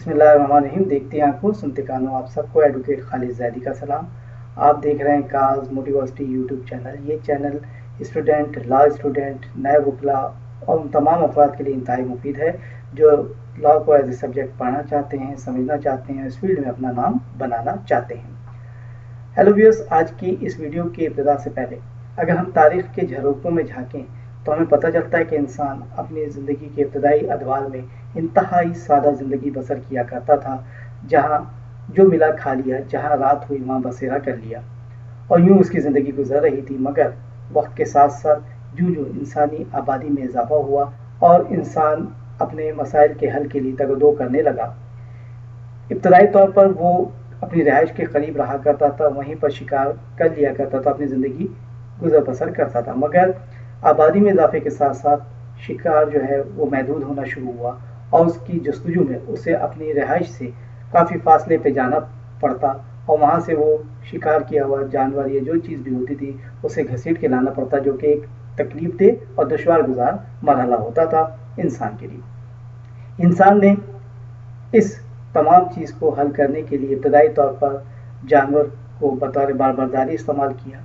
बिस्मिल्लाहिर्रहमानिर्रहीम। देखते हैं आंखों, सुनते कानों, आप सबको एडवोकेट खालिद जैदी का सलाम। आप देख रहे हैं काज मोटिवर्सिटी यूट्यूब चैनल। ये चैनल स्टूडेंट, लॉ स्टूडेंट, नए वकला और उन तमाम अफराद के लिए इंतहाई मुफीद है जो लॉ को एज ए सब्जेक्ट पढ़ना चाहते हैं, समझना चाहते हैं, इस फील्ड में अपना नाम बनाना चाहते हैं। हेलो व्यूअर्स, आज की इस वीडियो की इब्तिदा से पहले अगर हम तारीख़ के झरोकों में झांकें तो हमें पता चलता है कि इंसान अपनी ज़िंदगी के इब्तदाई अदवार में इंतहाई सादा ज़िंदगी बसर किया करता था, जहाँ जो मिला खा लिया, जहाँ रात हुई वहाँ बसेरा कर लिया, और यूँ उसकी ज़िंदगी गुजर रही थी। मगर वक्त के साथ साथ जो इंसानी आबादी में इजाफा हुआ और इंसान अपने मसाइल के हल के लिए तगदो करने लगा। इब्तदाई तौर पर वो अपनी रिहाइश के करीब रहा करता था, वहीं पर शिकार कर लिया करता था, अपनी ज़िंदगी गुजर बसर करता था। मगर आबादी में इजाफे के साथ साथ शिकार जो है वो महदूद होना शुरू हुआ और उसकी जस्तजू में उसे अपनी रिहाइश से काफ़ी फासले पे जाना पड़ता और वहाँ से वो शिकार किया हुआ जानवर या जो चीज़ भी होती थी उसे घसीट के लाना पड़ता, जो कि एक तकलीफ दे और दुश्वार गुजार मरहला होता था इंसान के लिए। इंसान ने इस तमाम चीज़ को हल करने के लिए इब्तदाई तौर पर जानवर को बतौर बारबरदारी इस्तेमाल किया,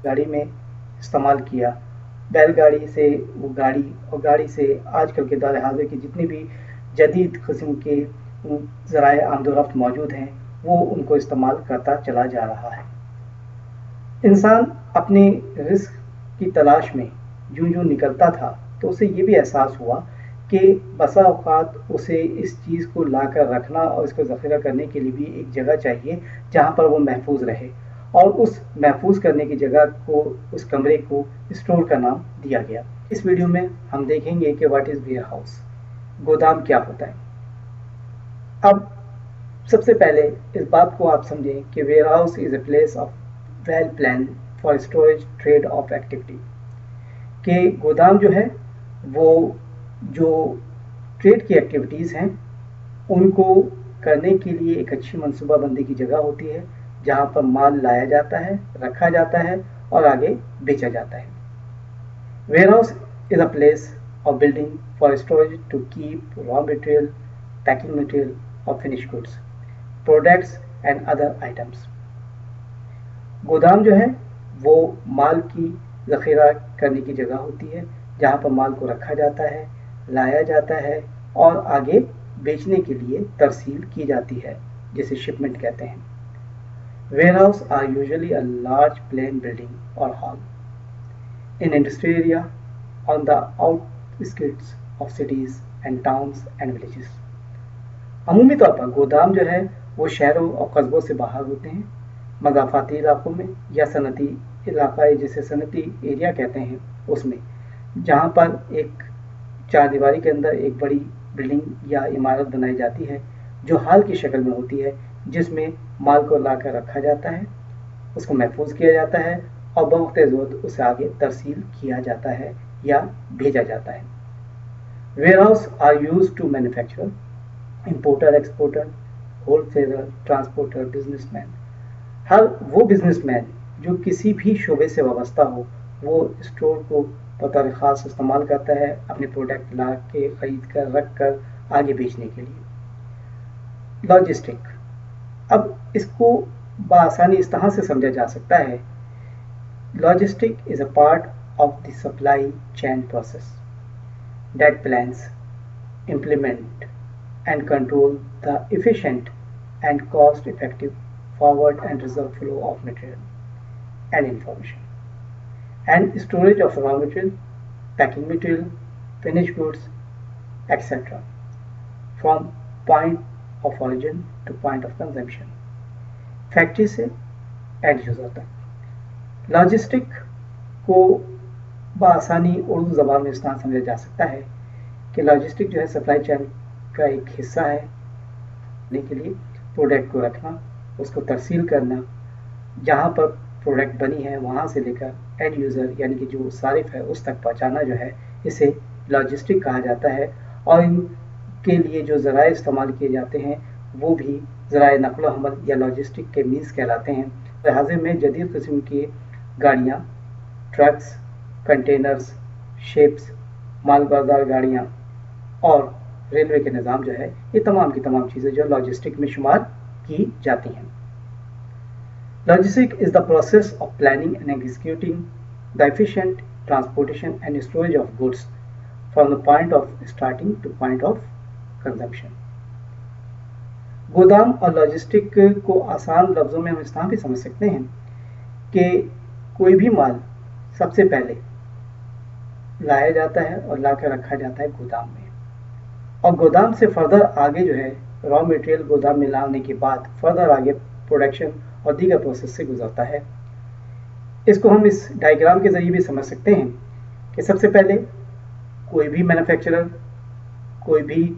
गाड़ी में इस्तेमाल किया, बैलगाड़ी से वो गाड़ी, और गाड़ी से आजकल के दौर हाजिर की जितनी भी जदीद किस्म के ज़राए आमदोरफ्त मौजूद हैं वो उनको इस्तेमाल करता चला जा रहा है। इंसान अपने रिस्क की तलाश में यूं निकलता था तो उसे ये भी एहसास हुआ कि बसा औकात उसे इस चीज़ को ला कर रखना और इसको ज़ख़ीरा करने के लिए भी एक जगह चाहिए जहाँ पर वो महफूज रहे, और उस महफूज करने की जगह को, उस कमरे को स्टोर का नाम दिया गया। इस वीडियो में हम देखेंगे कि व्हाट इज़ वेयर हाउस, गोदाम क्या होता है। अब सबसे पहले इस बात को आप समझें कि warehouse is a place of well plan for storage trade of activity, कि गोदाम जो है वो जो ट्रेड की एक्टिविटीज़ हैं उनको करने के लिए एक अच्छी मनसूबाबंदी की जगह होती है जहाँ पर माल लाया जाता है, रखा जाता है और आगे बेचा जाता है। Warehouse is a place of building for storage to keep raw material, packing material और finish goods, products and other items. गोदाम जो है वो माल की ज़ख़ीरा करने की जगह होती है जहाँ पर माल को रखा जाता है, लाया जाता है और आगे बेचने के लिए तरसील की जाती है, जिसे शिपमेंट कहते हैं। Warehouse are usually a large plain building or hall in industry area on the outskirts of cities and towns and villages. अमूमी तौर पर गोदाम जो है वो शहरों और कस्बों से बाहर होते हैं, मज़ाफ़ाती इलाकों में या सनती इलाका जिसे सनती एरिया कहते हैं उसमें, जहाँ पर एक चार दीवारी के अंदर एक बड़ी बिल्डिंग या इमारत बनाई जाती है जो हाल की शक्ल में होती है, जिसमें माल को लाकर रखा जाता है, उसको महफूज किया जाता है और बवक्त ज़रूरत उसे आगे तरसील किया जाता है या भेजा जाता है। Warehouse are used to manufacture, importer, exporter, wholesaler, transporter, businessman. हर वो बिजनेसमैन जो किसी भी शोबे से वाबस्ता हो वो स्टोर को बतौर ख़ास इस्तेमाल करता है अपने प्रोडक्ट ला के, ख़रीद कर, रख कर आगे बेचने के लिए। लॉजिस्टिक, अब इसको बआसानी इस तरह से समझा जा सकता है, logistic is a part of the supply chain process that plans, implement and control the efficient and cost-effective forward and reserve flow of material and information and storage of raw material, packing material, finished goods, etc. from point of origin to point of consumption, factory से end user तक। Logistic को बआसानी उर्दू ज़बान में इस तरह समझा जा सकता है कि लॉजिस्टिक जो है सप्लाई चेन का एक हिस्सा है, के लिए प्रोडक्ट को रखना, उसको तरसील करना, जहाँ पर प्रोडक्ट बनी है वहाँ से लेकर एंड यूज़र यानी कि जो सारिफ है उस तक पहुँचाना जो है इसे लॉजिस्टिक कहा जाता है। और इनके लिए जो ज़राए इस्तेमाल किए जाते हैं वो भी ज़राए नक़्ल हमल या लॉजिस्टिक के मीन्स कहलाते हैं। लिहाज़े में जदीद किस्म की गाड़ियाँ, ट्रक्स, कंटेनर्स, शिप्स, मालबरदार गाड़ियाँ और रेलवे के निज़ाम जो है, ये तमाम की तमाम चीज़ें जो लॉजिस्टिक में शुमार की जाती हैं। Logistic is the process of planning and executing the efficient transportation and storage of goods from the point of starting two point of consumption. गोदाम और लॉजिस्टिक को आसान लफ्ज़ों में हम इस तरह भी समझ सकते हैं कि कोई भी माल सबसे पहले लाया जाता है और ला कर रखा जाता है गोदाम में, और गोदाम से फर्दर आगे जो है रॉ मटेरियल गोदाम में लाने के बाद फर्दर आगे प्रोडक्शन और दीगर प्रोसेस से गुजरता है। इसको हम इस डायग्राम के ज़रिए भी समझ सकते हैं कि सबसे पहले कोई भी मैन्युफैक्चरर, कोई भी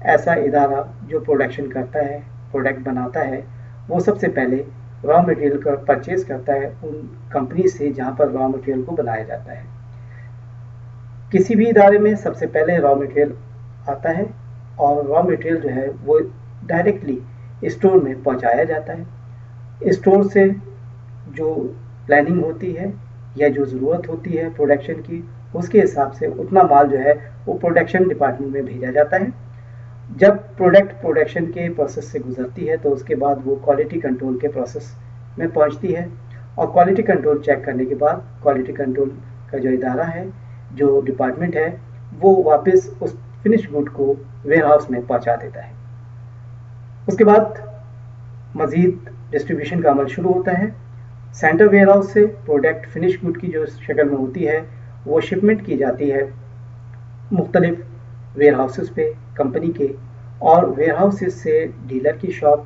ऐसा इदारा जो प्रोडक्शन करता है, प्रोडक्ट बनाता है, वो सबसे पहले रॉ मटेरियल का परचेज करता है उन कंपनी से जहाँ पर रॉ मटेरियल को बनाया जाता है। किसी भी इदारे में सबसे पहले रॉ मटेरियल आता है और रॉ मटेरियल जो है वो डायरेक्टली स्टोर में पहुँचाया जाता है। स्टोर से जो प्लानिंग होती है या जो ज़रूरत होती है प्रोडक्शन की, उसके हिसाब से उतना माल जो है वो प्रोडक्शन डिपार्टमेंट में भेजा जाता है। जब प्रोडक्ट प्रोडक्शन के प्रोसेस से गुजरती है तो उसके बाद वो क्वालिटी कंट्रोल के प्रोसेस में पहुंचती है, और क्वालिटी कंट्रोल चेक करने के बाद क्वालिटी कंट्रोल का जो इदारा है, जो डिपार्टमेंट है, वो वापस उस फिनिश गुड को वेयर हाउस में पहुंचा देता है। उसके बाद मज़ीद डिस्ट्रीब्यूशन का अमल शुरू होता है। सेंटर वेयर हाउस से प्रोडक्ट फिनिश गुड की जो शक्ल में होती है वो शिपमेंट की जाती है मुख्तलिफ वेयर हाउसेस पे कंपनी के, और वेयर हाउसेस से डीलर की शॉप